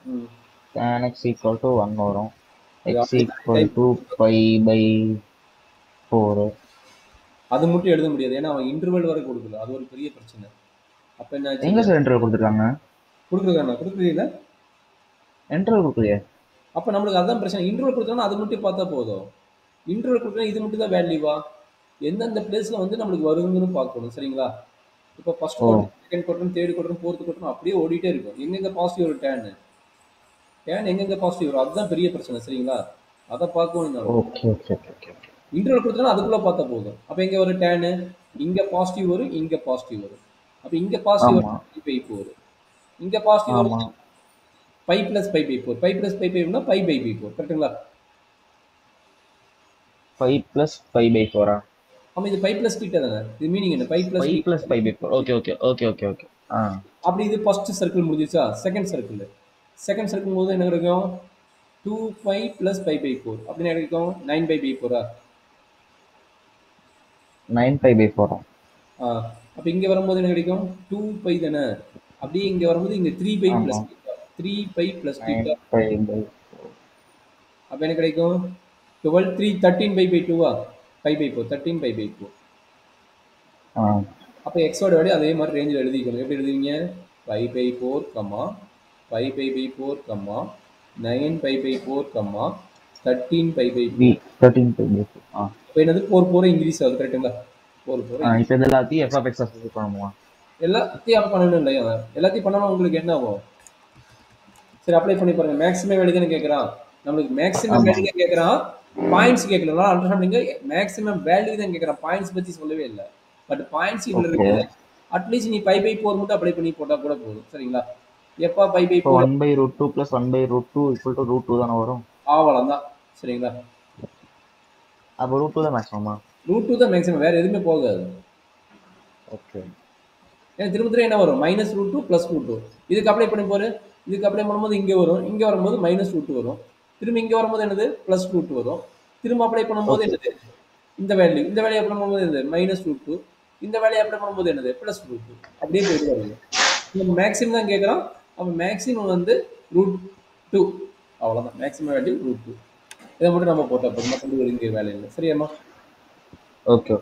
ம். tan x equal to 1 வரும். அது x அப்படி equal type to pi by 4. அது மட்டும் எழுத முடியாது. ஏன்னா அவன் இன்டர்வல் வரை கொடுக்கல. அது ஒரு பெரிய பிரச்சனை. அப்ப என்ன ஆச்சு எங்க இங்க? சார் இன்டர்வல் கொடுத்துருக்காங்க? கொடுக்குறதா கொடுக்குறீங்களா? இன்டர்வல் கொடுக்கலையே. அப்ப நம்மளுக்கு அதான் பிரச்சனை. இன்டர்வல் கொடுத்தோம்னா அது மட்டும் பார்த்தா போதும். இன்டர்வல் கொடுத்தா இது மட்டும் தான் வேல்யூவா? எந்தெந்த பிளேஸ்ல வந்து நம்மளுக்கு வருதுன்னு பார்க்கணும். சரிங்களா? இப்போ ஃபர்ஸ்ட் ஓ quarter, second quarter, third quarter, fourth quarter அப்படியே ஓடிட்டே இருக்கும். எங்கெங்க பாசிட்டிவ் ஒரு டேன் எங்கெங்க பாசிட்டிவ் வரும் அதுதான் பெரிய பிரச்சனை. சரிங்களா? அதை பார்க்கணும் நம்ம. Okay okay okay okay okay. Interval கொடுத்தோம்னா அதுக்குள்ள பார்த்தா போதும். அப்ப எங்க வரும் டேனு? இங்க பாசிட்டிவ் வரும், இங்க பாசிட்டிவ் வரும். அப்ப இங்க பாசிட்டிவ் ஆமா வரும், பை வரும். இங்க பாசிட்டிவ் ஆமா. வரும், pi plus pi pi four. Pi plus pi பைனா பை பை பை ஃபோர். கரெக்டுங்களா? 5 + 5/4. ஆமா, இது பை பிளஸ் தீட்டா தானே. இது மீனிங் என்ன? Pi plus 5 + theta. 5/4. Okay okay okay okay okay. ஆ அப்படி இது ஃபர்ஸ்ட் சர்க்கிள் முடிஞ்சிச்சா? Second circle. செகண்ட் சர்க்கிள் போது என்ன கிடைக்கும்? 2π + π/4 அப்படின்னு என்ன கிடைக்கும்? 9π/4. 9π/4. ஆ அப்ப இங்க வரும்போது என்ன கிடைக்கும்? 2π தானே. அப்படியே இங்க வரும்போது இங்க 3π ஆமா. + தீட்டா. 3π + தீட்டா. 9π/4. அப்ப என்ன கிடைக்கும்? 12 3 13π/2 π/4 13π/4. ஆ அப்போ எக்ஸோட வேல்யூ அதே மாதிரி ரேஞ்சில் எழுதிக்கணும். எப்படி எழுதுவீங்க? 5/4, 5/4, 9/4, 13π/4. v 13π/4. ஆ இப்போ என்னது 4 4 இன்க்ரீஸ் ஆகுது. கரெக்டுங்களா? 4 4 இப்போ இது எல்லாத்தையும் f(x) சப்ஸ்டிட்யூட் பண்ணுமா? எல்லாத்தையும் அப்போ பண்ணணும் இல்லையா? எல்லாத்தையும் பண்ணணும் உங்களுக்கு என்ன ஆகும்? சரி, அப்ளை பண்ணி பாருங்க. மேக்ஸிமம் வேல்யூ தானே கேட்குறான். நம்மளுக்கு மேக்ஸிமம் ஆமா. வேல்யூ கேட்குறான். பாயிண்ட்ஸ் கேட்கல. அண்டர்ஸ்டாண்டிங்க மேக்ஸிமம் வேல்யூ தான் கேட்குறான். பாயிண்ட்ஸ் பற்றி சொல்லவே இல்லை. பட் பாயிண்ட்ஸ் இதில் ஓகே. இருக்குது. அட்லீஸ்ட் நீ π/4 மட்டும் அப்ளை பண்ணி போட்டால் கூட போதும். சரிங்களா? எப்போ இப்போ π/4 1/√2 + 1/√2 = √2 தானே வரும். ஆவலாம் தான். சரிங்களா? அப்போ √2 தான் மேக்ஸிமமா? √2 தான் மேக்ஸிமம், வேற எதுவுமே போகாது. ஓகே. ஏன்னா திரும்ப திரும்ப என்ன வரும்? -√2 +√2. இதுக்கு அப்ளை பண்ணி போரு. இதுக்கு அப்ளை பண்ணும்போது இங்கே வரும், இங்கே வரும்போது -√2 வரும். திரும்ப இங்கே வரும்போது என்னது? +√2 வரும். திரும்ப அப்ளை பண்ணும்போது ஓகே. என்னது? இந்த வேல்யூ அப்ளை பண்ணும்போது என்னது? -√2. இந்த வேல்யூ அப்ளை பண்ணும்போது என்னது? +√2. அப்படியே போயிட்டு வருது. நம்ம மேக்ஸிமம் தான் கேட்குறோம். அப்போ மேக்ஸிமம் வந்து √2. அவ்வளோதான். Maximum value √2. இதை மட்டும் நம்ம போட்டால் போதும். மற்றபடி இங்கே வேலை இல்லை. சரியாம்மா? ஓகே.